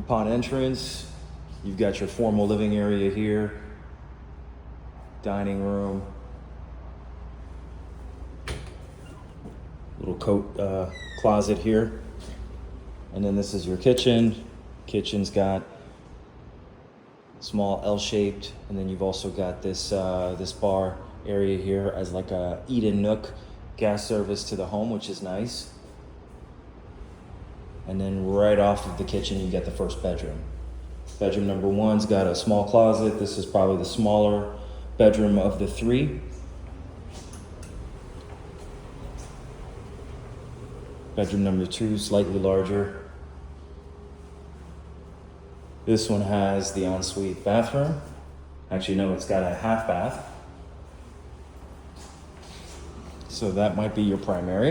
Upon entrance, you've got your formal living area here, dining room, little coat closet here, and then this is your kitchen. Kitchen's got small L-shaped, and then you've also got this this bar area here as like a eat-in nook, gas service to the home, which is nice. And then right off of the kitchen, you get the first bedroom. Bedroom number one's got a small closet. This is probably the smaller bedroom of the three. Bedroom number two, slightly larger. This one has the ensuite bathroom. Actually, no, it's got a half bath. So that might be your primary.